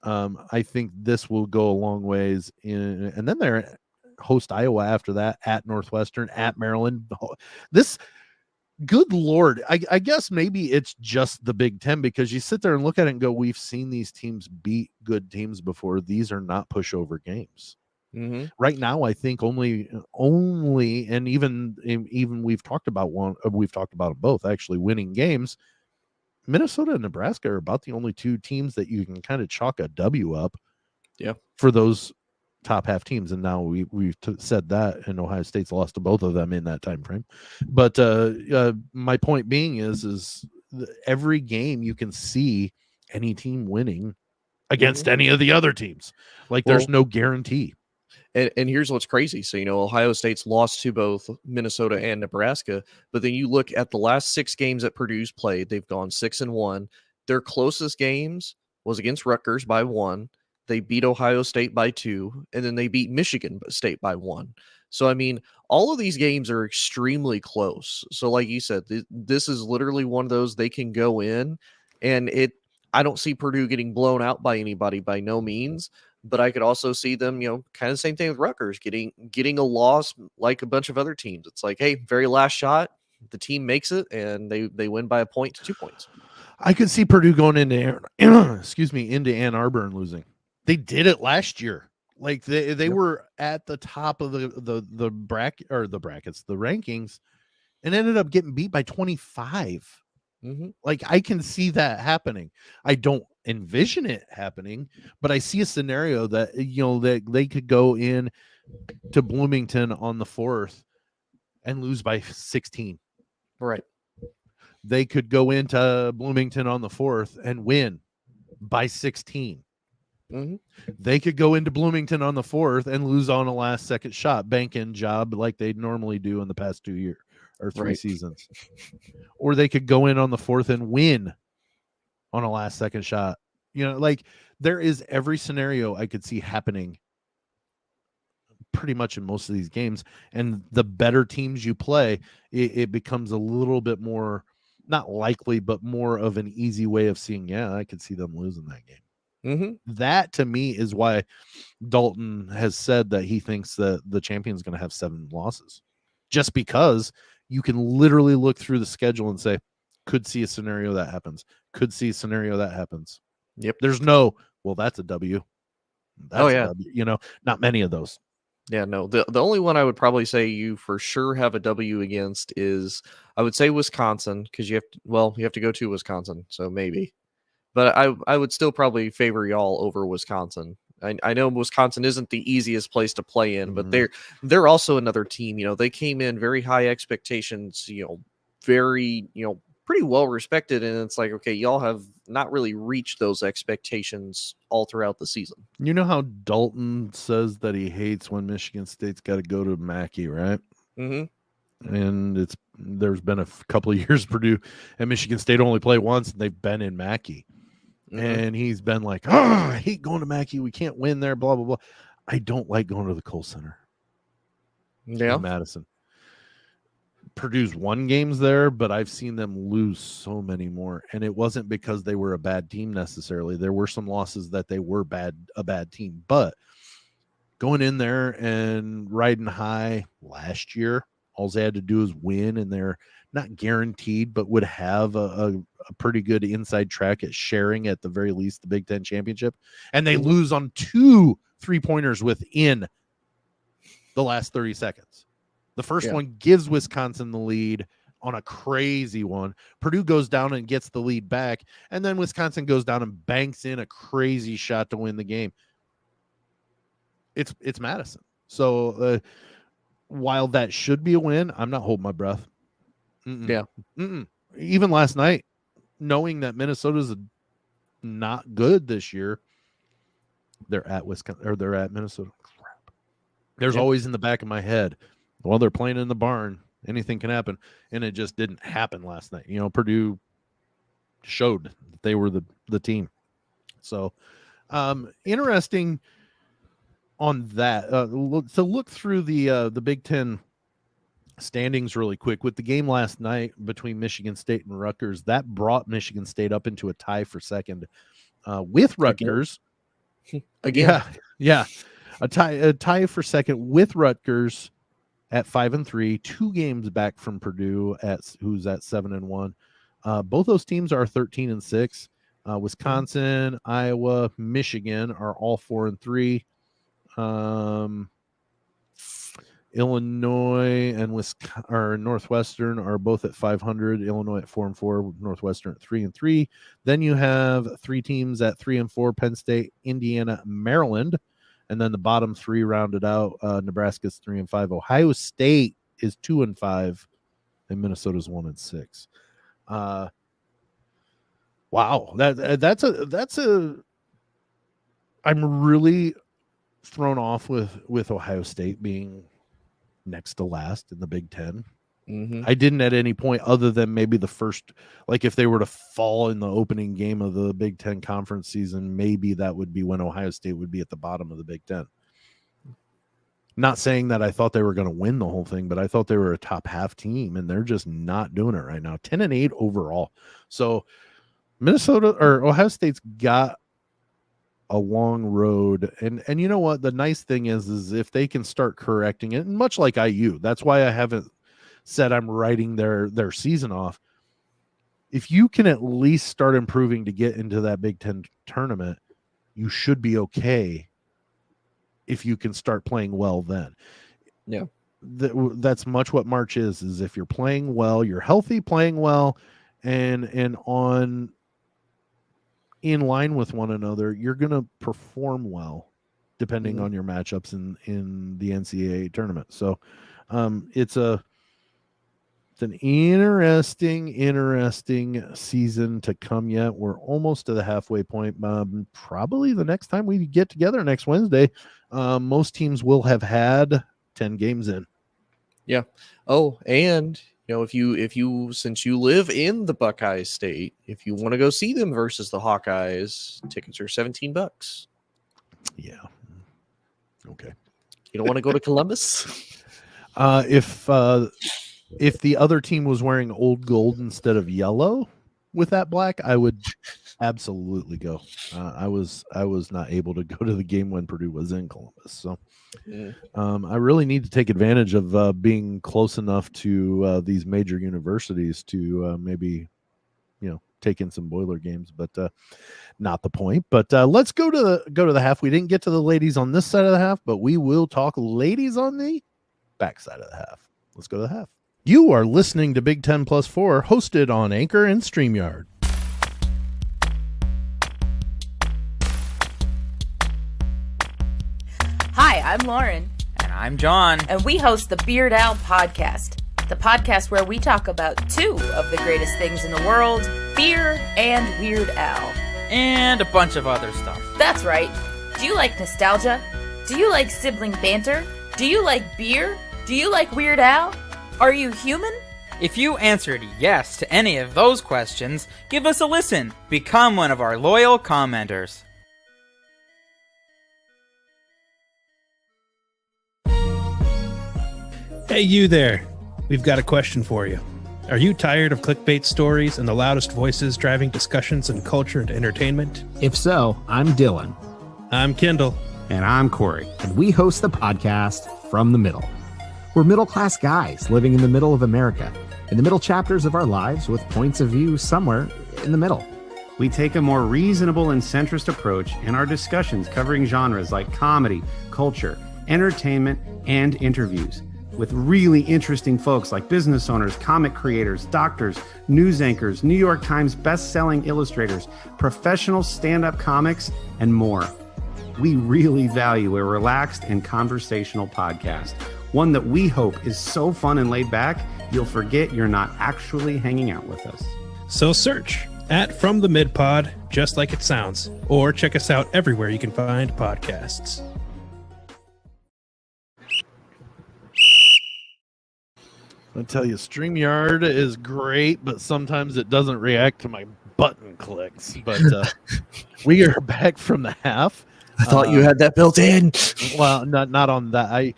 I think this will go a long ways and then they're host Iowa after that, at Northwestern, at Maryland. This, good Lord, I guess maybe it's just the Big Ten, because you sit there and look at it and go, we've seen these teams beat good teams before. These are not pushover games. Mm-hmm. Right now, I think only, and even we've talked about them both actually winning games. Minnesota and Nebraska are about the only two teams that you can kind of chalk a W up. Yeah. For those top half teams, and now we've said that, and Ohio State's lost to both of them in that time frame. But my point being is every game you can see any team winning against any of the other teams. Like, there's no guarantee. And here's what's crazy. So, Ohio State's lost to both Minnesota and Nebraska, but then you look at the last 6 games that Purdue's played, they've gone 6-1. Their closest games was against Rutgers by 1. They beat Ohio State by 2, and then they beat Michigan State by 1. So, I mean, all of these games are extremely close. So, like you said, this is literally one of those they can go in, and I don't see Purdue getting blown out by anybody by no means. But I could also see them, kind of the same thing with Rutgers, getting a loss like a bunch of other teams. It's like, hey, very last shot, the team makes it, and they win by a point to 2 points. I could see Purdue going into into Ann Arbor and losing. They did it last year. Like they were at the top of the bracket, or the brackets, the rankings, and ended up getting beat by 25. Mm-hmm. Like, I can see that happening. I don't envision it happening, but I see a scenario that, that they could go in to Bloomington on the 4th and lose by 16. Right. They could go into Bloomington on the 4th and win by 16. Mm-hmm. They could go into Bloomington on the 4th and lose on a last second shot, bank-in job like they normally do in the past 2 years or 3 seasons. Or they could go in on the 4th and win on a last second shot. Like, there is every scenario I could see happening pretty much in most of these games. And the better teams you play, it becomes a little bit more, not likely, but more of an easy way of seeing, I could see them losing that game. Mm-hmm. That, to me, is why Dalton has said that he thinks that the champion's going to have 7 losses. Just because you can literally look through the schedule and say, could see a scenario that happens. Could see a scenario that happens. Yep. There's no, well, that's a W. That's a W. Not many of those. Yeah, no. The only one I would probably say you for sure have a W against is, I would say, Wisconsin, because you have to go to Wisconsin, so maybe. But I would still probably favor y'all over Wisconsin. I know Wisconsin isn't the easiest place to play in, but they're also another team. They came in very high expectations, very, pretty well respected. And it's like, okay, y'all have not really reached those expectations all throughout the season. You know how Dalton says that he hates when Michigan State's got to go to Mackey, right? Mm-hmm. And there's been a couple of years Purdue and Michigan State only play once, and they've been in Mackey. Mm-hmm. And he's been like, I hate going to Mackey. We can't win there, blah, blah, blah. I don't like going to the Kohl Center. Yeah. In Madison. Purdue's won games there, but I've seen them lose so many more. And it wasn't because they were a bad team necessarily. There were some losses that they were a bad team. But going in there and riding high last year, All they had to do is win, and they're not guaranteed, but would have a pretty good inside track at sharing, at the very least, the Big Ten championship. And they lose on 2 3-pointers within the last 30 seconds. The first one gives Wisconsin the lead on a crazy one. Purdue goes down and gets the lead back, and then Wisconsin goes down and banks in a crazy shot to win the game. It's Madison. So while that should be a win, I'm not holding my breath. Even last night, knowing that Minnesota's not good this year, they're at Wisconsin, or they're at Minnesota. Crap. There's always in the back of my head, while they're playing in the barn, anything can happen, and it just didn't happen last night. Purdue showed that they were the team. So interesting on that. To look through the Big Ten standings really quick, with the game last night between Michigan State and Rutgers, that brought Michigan State up into a tie for second with Rutgers. Again. Yeah. A tie for second with Rutgers at 5-3, 2 games back from Purdue who's at 7-1. Both those teams are 13-6. Wisconsin, Iowa, Michigan are all 4-3. Illinois and Northwestern are both at 500. Illinois at 4-4, Northwestern at 3-3. Then you have 3 teams at 3-4: Penn State, Indiana, Maryland, and then the bottom 3 rounded out. Nebraska's 3-5. Ohio State is 2-5, and Minnesota's 1-6. Wow, that's a. I'm really thrown off with Ohio State being next to last in the Big Ten. I didn't at any point, other than maybe the first, like if they were to fall in the opening game of the Big Ten conference season, maybe that would be when Ohio State would be at the bottom of the Big Ten. Not saying that I thought they were going to win the whole thing, but I thought they were a top half team, and they're just not doing it right now. 10-8 overall. So Ohio State's got a long road, and you know what, the nice thing is if they can start correcting it, and much like IU, that's why I haven't said I'm writing their season off. If you can at least start improving to get into that Big Ten tournament, you should be okay if you can start playing well then. Yeah, that's much what March is if you're playing well, you're healthy, playing well, and in line with one another, you're going to perform well depending on your matchups in the NCAA tournament. So it's an interesting season to come yet. We're almost to the halfway point. Probably the next time we get together next Wednesday, most teams will have had 10 games in. Yeah. Oh, and if you since you live in the Buckeye state, if you want to go see them versus the Hawkeyes, tickets are $17. Yeah. Okay. You don't want to go to Columbus? If the other team was wearing old gold instead of yellow with that black, I would absolutely go. I was not able to go to the game when Purdue was in Columbus, so I really need to take advantage of being close enough to these major universities to maybe take in some Boiler games, but not the point. But let's go to the half. We didn't get to the ladies on this side of the half, but we will talk ladies on the back side of the half. Let's go to the half. You are listening to Big Ten Plus 4, hosted on Anchor and StreamYard. Hi, I'm Lauren. And I'm John. And we host the Beard Owl Podcast, the podcast where we talk about 2 of the greatest things in the world, beer and Weird Al. And a bunch of other stuff. That's right. Do you like nostalgia? Do you like sibling banter? Do you like beer? Do you like Weird Al? Are you human? If you answered yes to any of those questions, give us a listen. Become one of our loyal commenters. Hey, you there. We've got a question for you. Are you tired of clickbait stories and the loudest voices driving discussions in culture and entertainment? If so, I'm Dylan. I'm Kendall. And I'm Corey. And we host the podcast From the Middle. We're middle-class guys living in the middle of America, in the middle chapters of our lives with points of view somewhere in the middle. We take a more reasonable and centrist approach in our discussions covering genres like comedy, culture, entertainment, and interviews, with really interesting folks like business owners, comic creators, doctors, news anchors, New York Times best-selling illustrators, professional stand-up comics, and more. We really value a relaxed and conversational podcast, one that we hope is so fun and laid back, you'll forget you're not actually hanging out with us. So search at From the Mid Pod, just like it sounds, or check us out everywhere you can find podcasts. I'll tell you, StreamYard is great, but sometimes it doesn't react to my button clicks. But we are back from the half. I thought you had that built in. Well, not on that. I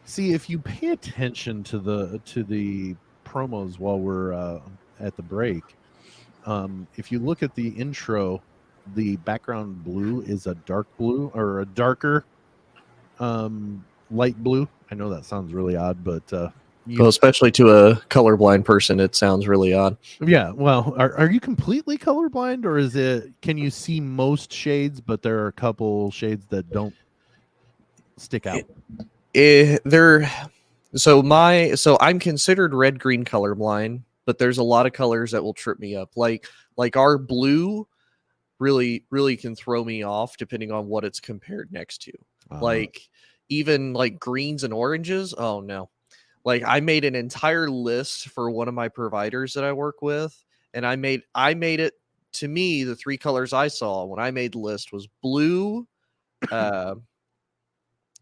see if you pay attention to the promos while we're at the break. If you look at the intro, the background blue is a dark blue or a darker light blue. I know that sounds really odd, but Well, especially to a colorblind person, it sounds really odd. yeah. Well, are you completely colorblind, or is it? Can you see most shades, but there are a couple shades that don't stick out? So I'm considered red-green colorblind, but there's a lot of colors that will trip me up. Like our blue really can throw me off depending on what it's compared next to. Like even like greens and oranges. Oh no. Like I made an entire list for one of my providers that I work with, and I made it, to me, the three colors I saw when I made the list was blue,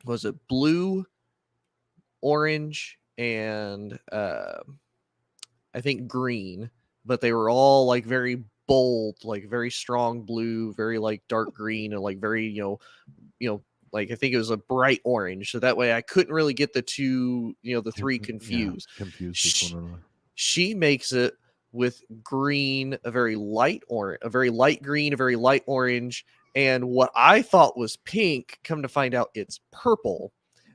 was it blue, orange, and I think green, but they were all like very bold, like very strong blue, very like dark green, and like very, you know, like I think it was a bright orange. So that way I couldn't really get the two, the three confused. Yeah, confused. She makes it with green, a very light orange, a very light green, a very light orange, and what I thought was pink, come to find out it's purple.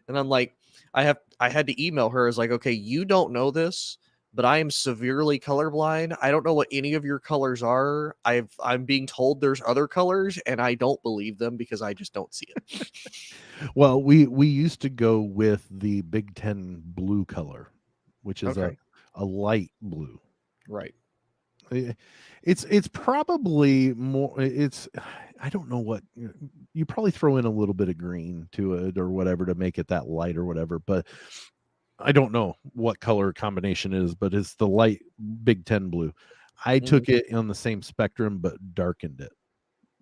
And I'm like, I had to email her. I was like, okay, you don't know this, but I am severely colorblind. I don't know what any of your colors are. I'm being told there's other colors, and I don't believe them because I just don't see it. Well, we used to go with the Big Ten blue color, which is a light blue. Right. It's probably more. I don't know what you probably throw in a little bit of green to it or whatever to make it that light or whatever, but I don't know what color combination is, but it's the light Big Ten blue. I took it on the same spectrum, but darkened it.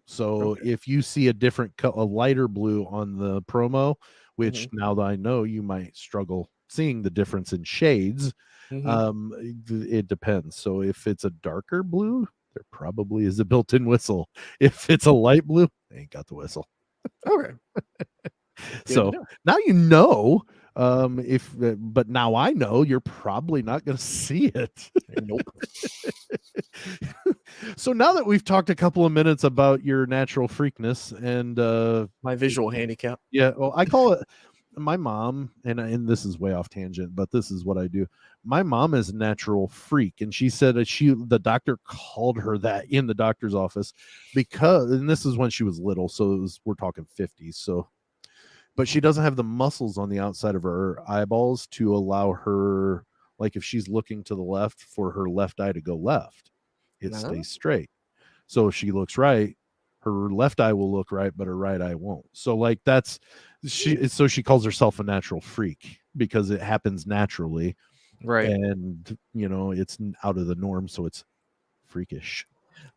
So if you see a lighter blue on the promo, which now that I know you might struggle seeing the difference in shades, it depends. So if it's a darker blue, there probably is a built-in whistle. If it's a light blue, they ain't got the whistle. Okay. So now you know. But now I know you're probably not going to see it. Nope. So now that we've talked a couple of minutes about your natural freakness and my visual handicap. Yeah, well, I call it my mom, and this is way off tangent, but this is what I do. My mom is a natural freak, and she said that the doctor called her that in the doctor's office and this is when she was little, so we're talking 50s, so. But she doesn't have the muscles on the outside of her eyeballs to allow her, like if she's looking to the left, for her left eye to go left. It stays straight. So if she looks right, her left eye will look right, but her right eye won't. So like so she calls herself a natural freak because it happens naturally. Right. And, it's out of the norm. So it's freakish.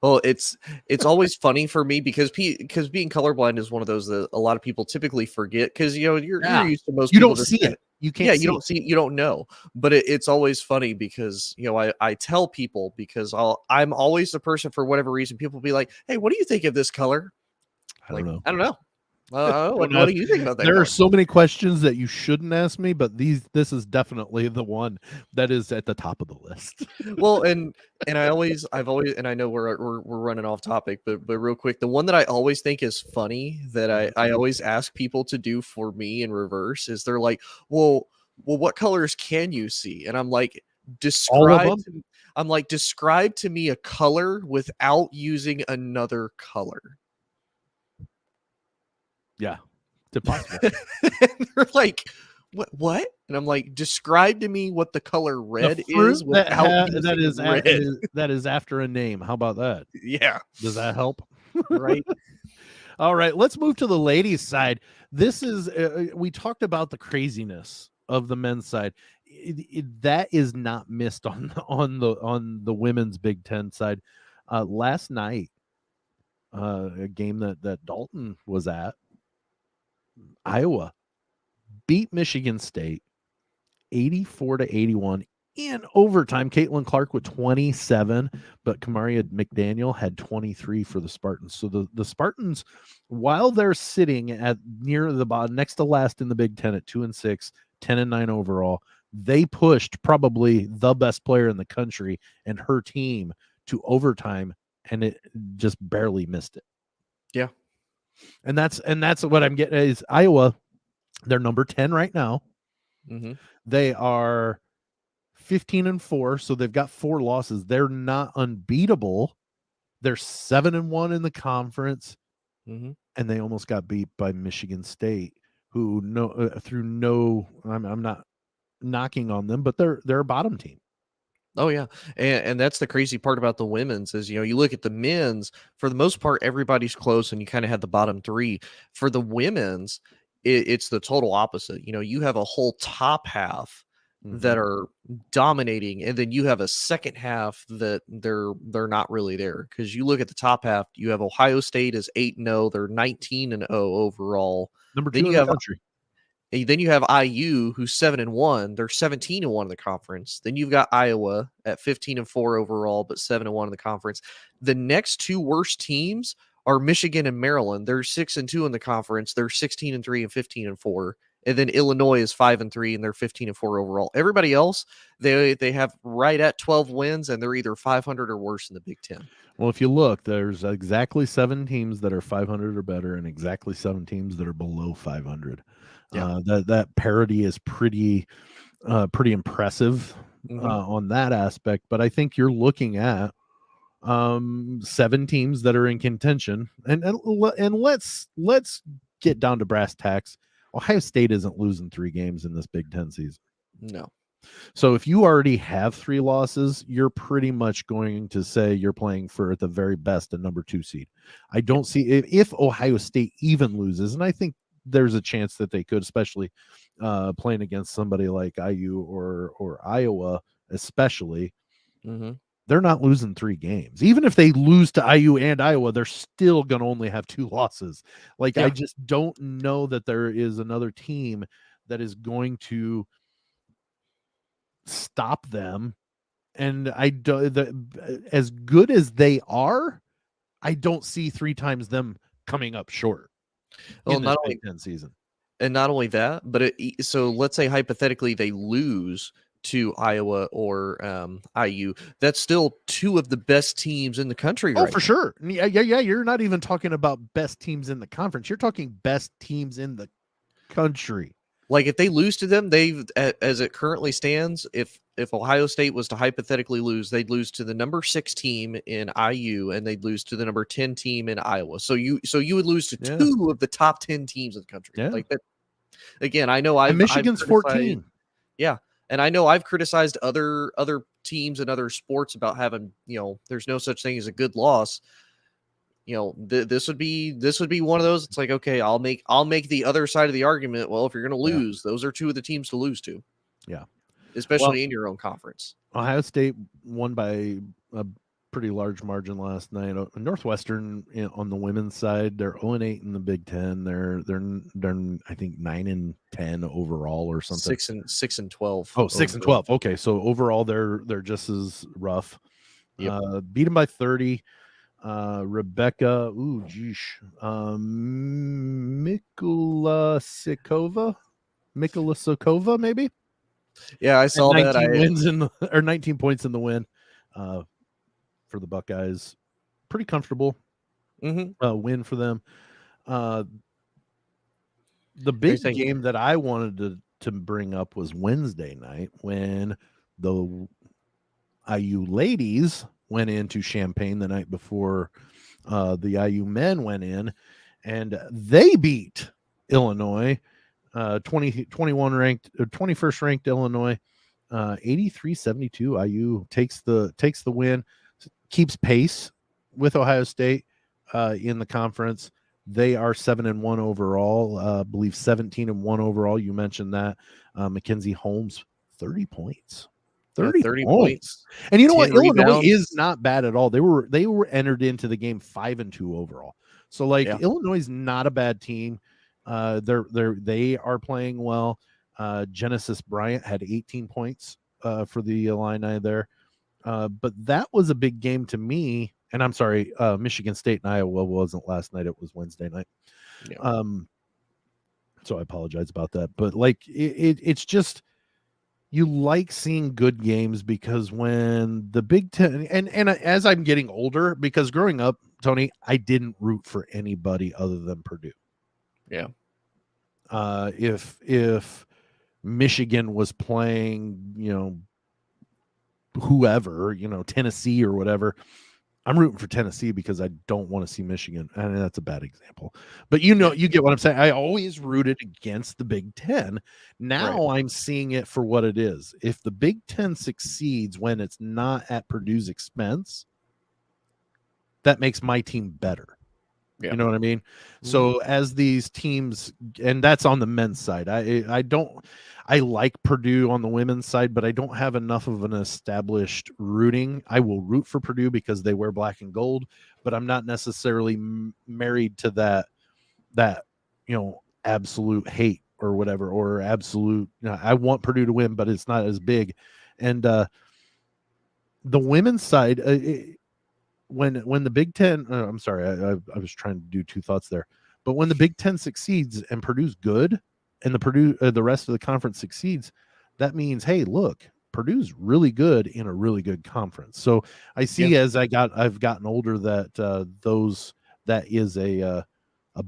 Well, it's always funny for me because being colorblind is one of those that a lot of people typically forget because you're used to most. You people don't see it. You can't. Yeah, you don't see it. You don't know. But it's always funny because I tell people because I'm always the person for whatever reason. People be like, "Hey, what do you think of this color?" I don't know. I don't know. What do you think about that? There are so many questions that you shouldn't ask me, but this is definitely the one that is at the top of the list. Well, and I've always, and I know we're running off topic, but real quick, the one that I always think is funny that I always ask people to do for me in reverse is they're like, well, well, what colors can you see? And I'm like, All of describe. them? I'm like, describe to me a color without using another color. Yeah. It's impossible. And they're like, what? And I'm like, describe to me what the color red The fruit is without using red. that is after a name. How about that? Yeah. Does that help? Right. All right, let's move to the ladies' side. This is we talked about the craziness of the men's side. That is not missed on the women's Big Ten side. Last night, a game that Dalton was at, Iowa beat Michigan State 84-81 in overtime. Caitlin Clark with 27, but Kamaria McDaniel had 23 for the Spartans. So the Spartans, while they're sitting at near the bottom, next to last in the Big Ten at 2-6, 10-9 overall, they pushed probably the best player in the country and her team to overtime, and it just barely missed it. Yeah. And that's what I'm getting is Iowa. They're number 10 right now. Mm-hmm. They are 15-4, so they've got 4 losses. They're not unbeatable. They're 7-1 in the conference, Mm-hmm. and they almost got beat by Michigan State, who I'm not knocking on them, but they're a bottom team. Oh yeah, and that's the crazy part about the women's is, you look at the men's, for the most part everybody's close, and you kind of had the bottom 3. For the women's, it's the total opposite. You have a whole top half that are dominating, and then you have a second half that they're not really there. Because you look at the top half, you have Ohio State is 8-0, they're 19-0 overall. Number 2 Then in you the have country. Then you have IU, who's 7-1. They're 17-1 in the conference. Then you've got Iowa at 15-4 overall, but 7-1 in the conference. The next 2 worst teams are Michigan and Maryland. They're 6-2 in the conference. They're 16-3 and 15-4. And then Illinois is 5-3 and they're 15-4 overall. Everybody else, they have right at 12 wins, and they're either 500 or worse in the Big Ten. Well, if you look, there's exactly 7 teams that are 500 or better, and exactly 7 teams that are below 500. Yeah. That parity is pretty impressive on that aspect. But I think you're looking at 7 teams that are in contention, and let's get down to brass tacks. Ohio State isn't losing 3 games in this Big Ten season. No. So if you already have 3 losses, you're pretty much going to say you're playing for the very best, a number 2 seed. I don't see if Ohio State even loses, and I think there's a chance that they could, especially playing against somebody like IU or Iowa, especially. They're not losing 3 games. Even if they lose to IU and Iowa, they're still going to only have 2 losses. I just don't know that there is another team that is going to stop them. And as good as they are, I don't see 3 times them coming up short. Well, in not this only Big Ten season. And not only that, but so let's say hypothetically they lose to Iowa or IU. That's still 2 of the best teams in the country. Oh, right for now. sure. Yeah. You're not even talking about best teams in the conference. You're talking best teams in the country. Like if they lose to them, as it currently stands, if Ohio State was to hypothetically lose, they'd lose to the number 6 team in IU, and they'd lose to the number 10 team in Iowa. So you would lose to 2 of the top 10 teams in the country. Yeah. Like that. Again, I know Michigan's 14. Yeah, and I know I've criticized other teams and other sports about having, there's no such thing as a good loss. This would be one of those. It's like, okay, I'll make the other side of the argument. Well, if you're going to lose, those are 2 of the teams to lose to. Yeah, especially in your own conference. Ohio State won by a pretty large margin last night. Northwestern on the women's side, they're 0-8 in the Big Ten. They're I think 9-10 overall or something. 6-12. Oh, 6-12. Okay, so overall they're just as rough. Yep. Beat them by 30. Rebecca, Mikulasova, maybe. Yeah, I saw that. 19 points in the win for the Buckeyes. Pretty comfortable win for them. The big game that I wanted to bring up was Wednesday night when the IU ladies went into Champaign the night before the IU men went in, and they beat Illinois, 21st ranked Illinois, 83-72. IU takes the win, keeps pace with Ohio State in the conference. They are 7-1 overall, I believe 17-1 overall. You mentioned that. Mackenzie Holmes, 30 points. 30 points. And you know what? Illinois is not bad at all. They were entered into the game 5-2 overall. So Illinois is not a bad team. They are playing well. Genesis Bryant had 18 points for the Illini there. But that was a big game to me. And I'm sorry, Michigan State and Iowa wasn't last night. It was Wednesday night. Yeah. So I apologize about that. But it's just, you like seeing good games, because when the Big Ten, and as I'm getting older, because growing up, Tony, I didn't root for anybody other than Purdue. Yeah. If Michigan was playing, whoever, Tennessee or whatever, I'm rooting for Tennessee because I don't want to see Michigan. And that's a bad example, but you get what I'm saying. I always rooted against the Big Ten. Now I'm seeing it for what it is. If the Big Ten succeeds when it's not at Purdue's expense, that makes my team better. Yeah. You know what I mean? Mm-hmm. So as these teams, and that's on the men's side, I like Purdue on the women's side, but I don't have enough of an established rooting. I will root for Purdue because they wear black and gold, but I'm not necessarily married to that absolute hate or whatever, or absolute, I want Purdue to win, but it's not as big. And the women's side, when the Big Ten, I'm sorry, I was trying to do two thoughts there, but when the Big Ten succeeds and Purdue's good, and the rest of the conference succeeds, that means, hey, look, Purdue's really good in a really good conference. So I see as I've gotten older that that is a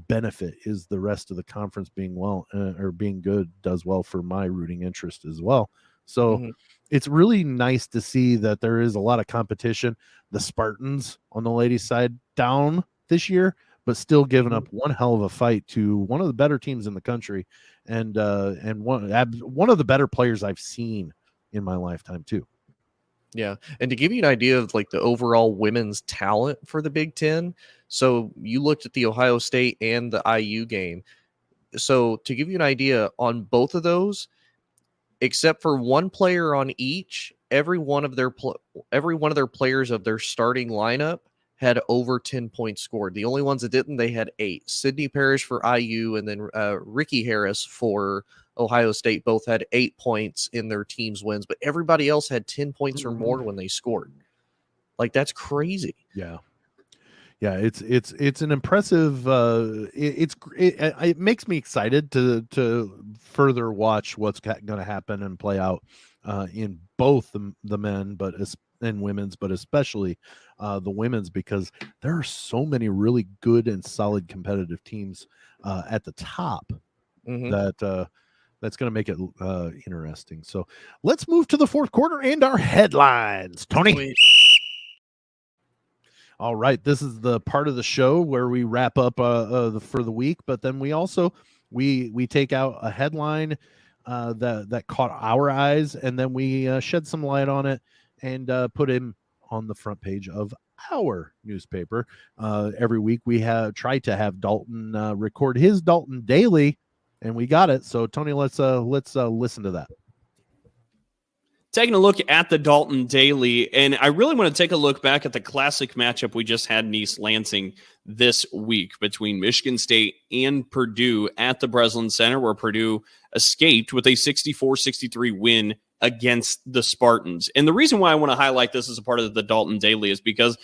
benefit, is the rest of the conference being well or being good does well for my rooting interest as well. So it's really nice to see that there is a lot of competition. The Spartans on the ladies' side down this year, but still giving up one hell of a fight to one of the better teams in the country, and one of the better players I've seen in my lifetime too. Yeah, and to give you an idea of the overall women's talent for the Big Ten, so you looked at the Ohio State and the IU game. So to give you an idea on both of those, except for one player on each, every one of their players of their starting lineup had over 10 points scored. The only ones that didn't, they had 8. Sydney Parrish for IU and then Ricky Harris for Ohio State both had 8 points in their team's wins, but everybody else had 10 points or more when they scored. That's crazy. Yeah. Yeah, it's an impressive. It makes me excited to further watch what's going to happen and play out in both the men, and women's, but especially the women's, because there are so many really good and solid competitive teams at the top that's going to make it interesting. So let's move to the fourth quarter and our headlines, Tony. Sweet. All right, this is the part of the show where we wrap up for the week, but then we also we take out a headline that caught our eyes, and then we shed some light on it and put him on the front page of our newspaper. Every week we have tried to have Dalton record his Dalton Daily, and we got it. So Tony, let's listen to that. Taking a look at the Dalton Daily, and I really want to take a look back at the classic matchup we just had in East Lansing this week between Michigan State and Purdue at the Breslin Center, where Purdue escaped with a 64-63 win against the Spartans. And the reason why I want to highlight this as a part of the Dalton Daily is because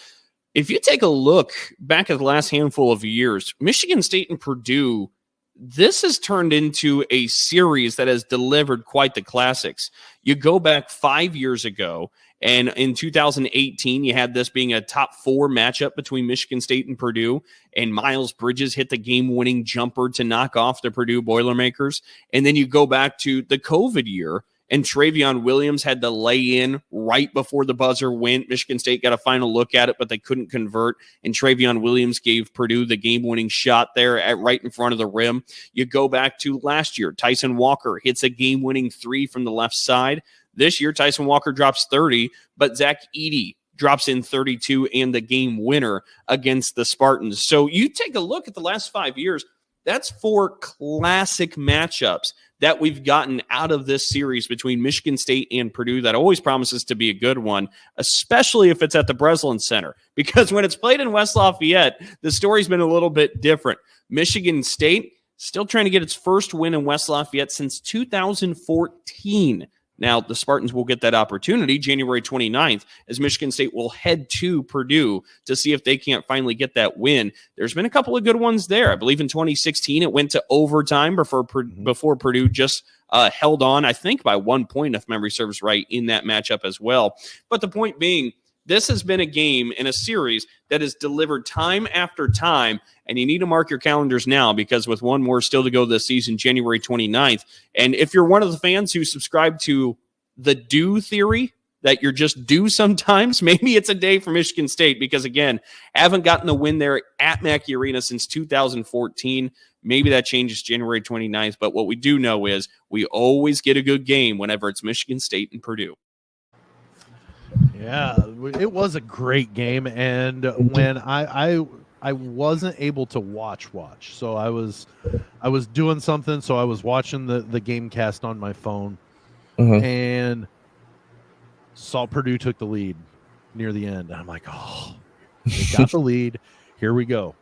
if you take a look back at the last handful of years, Michigan State and Purdue this has turned into a series that has delivered quite the classics. You go back 5 years ago, and in 2018, you had this being a top 4 matchup between Michigan State and Purdue, and Miles Bridges hit the game-winning jumper to knock off the Purdue Boilermakers. And then you go back to the COVID year, and Travion Williams had to lay in right before the buzzer went. Michigan State got a final look at it, but they couldn't convert. And Travion Williams gave Purdue the game-winning shot there right in front of the rim. You go back to last year. Tyson Walker hits a game-winning 3 from the left side. This year, Tyson Walker drops 30, but Zach Edey drops in 32 and the game winner against the Spartans. So you take a look at the last 5 years, that's 4 classic matchups that we've gotten out of this series between Michigan State and Purdue that always promises to be a good one, especially if it's at the Breslin Center. Because when it's played in West Lafayette, the story's been a little bit different. Michigan State still trying to get its first win in West Lafayette since 2014. Now, the Spartans will get that opportunity January 29th as Michigan State will head to Purdue to see if they can't finally get that win. There's been a couple of good ones there. I believe in 2016 it went to overtime before Purdue just held on, I think, by 1 point, if memory serves right, in that matchup as well. But the point being, this has been a game in a series that has delivered time after time, and you need to mark your calendars now because with one more still to go this season, January 29th. And if you're one of the fans who subscribe to the due theory, that you're just due sometimes, maybe it's a day for Michigan State because, again, haven't gotten the win there at Mackey Arena since 2014. Maybe that changes January 29th, but what we do know is we always get a good game whenever it's Michigan State and Purdue. Yeah, it was a great game, and when I wasn't able to watch, so I was doing something, so I was watching the game cast on my phone, and saw Purdue took the lead near the end. And I'm like, oh, they got the lead. Here we go.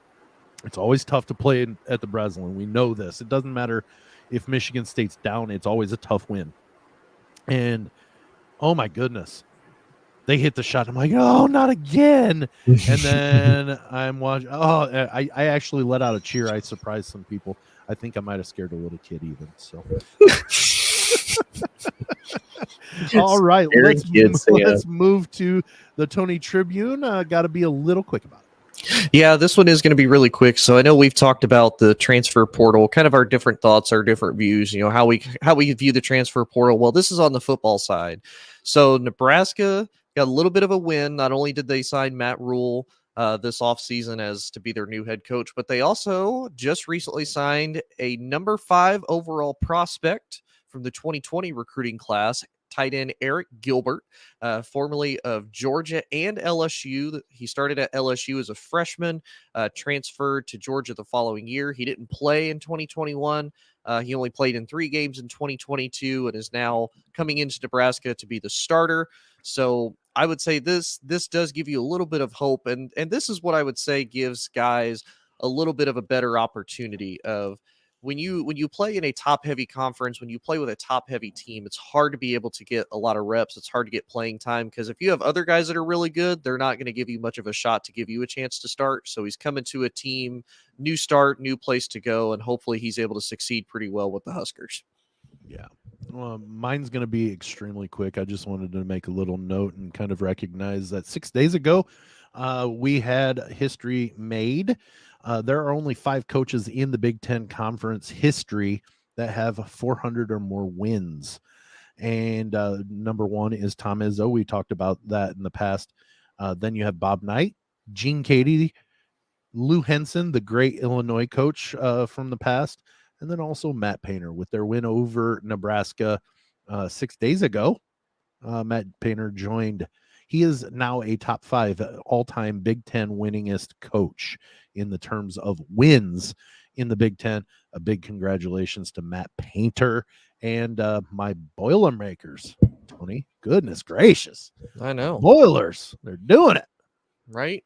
It's always tough to play at the Breslin. We know this. It doesn't matter if Michigan State's down. It's always a tough win. And, oh, my goodness. They hit the shot. I'm like, oh, not again. And then I'm watching. Oh, I actually let out a cheer. I surprised some people. I think I might have scared a little kid even. So, all right, let's move to the Tony Tribune. Got to be a little quick about it. Yeah, this one is going to be really quick. So I know we've talked about the transfer portal, kind of our different thoughts, our different views, you know, how we view the transfer portal. Well, this is on the football side. So Nebraska got a little bit of a win. Not only did they sign Matt Rule this offseason as to be their new head coach, but they also just recently signed a number 5 overall prospect from the 2020 recruiting class, tight end Eric Gilbert, formerly of Georgia and LSU. He started at LSU as a freshman, transferred to Georgia the following year. He didn't play in 2021. He only played in 3 games in 2022 and is now coming into Nebraska to be the starter. So I would say this does give you a little bit of hope. And this is what I would say gives guys a little bit of a better opportunity of when you play in a top-heavy conference, when you play with a top-heavy team, it's hard to be able to get a lot of reps. It's hard to get playing time because if you have other guys that are really good, they're not going to give you much of a shot to give you a chance to start. So he's coming to a team, new start, new place to go, and hopefully he's able to succeed pretty well with the Huskers. Yeah. Well, mine's going to be extremely quick. I just wanted to make a little note and kind of recognize that 6 days ago, we had history made. There are only 5 coaches in the Big Ten Conference history that have 400 or more wins. And number 1 is Tom Izzo. We talked about that in the past. Then you have Bob Knight, Gene Cady, Lou Henson, the great Illinois coach from the past, and then also Matt Painter with their win over Nebraska 6 days ago. Matt Painter joined. He is now a top 5 all-time Big Ten winningest coach in the terms of wins in the Big Ten. A big congratulations to Matt Painter and my Boilermakers, Tony. Goodness gracious. I know. Boilers, they're doing it. Right?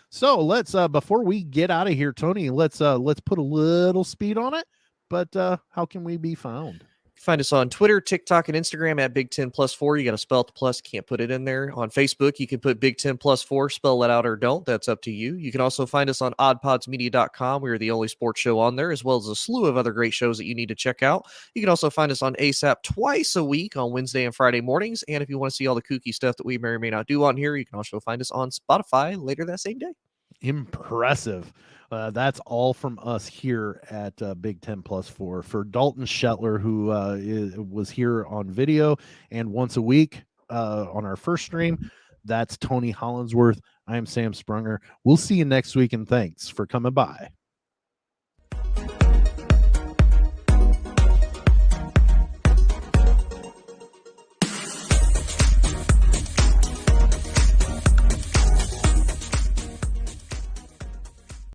So let's before we get out of here, Tony, let's put a little speed on it. But how can we be found? Find us on Twitter, TikTok, and Instagram at Big 10 plus 4. You got to spell it the plus, can't put it in there. On Facebook, you can put Big 10 plus 4, spell it out or don't. That's up to you. You can also find us on oddpodsmedia.com. We are the only sports show on there, as well as a slew of other great shows that you need to check out. You can also find us on ASAP twice a week on Wednesday and Friday mornings. And if you want to see all the kooky stuff that we may or may not do on here, you can also find us on Spotify later that same day. Impressive. That's all from us here at Big 10 plus 4. For Dalton Shetler, who was here on video and once a week on our first stream, that's Tony Hollinsworth. I am Sam Sprunger. We'll see you next week, and thanks for coming by.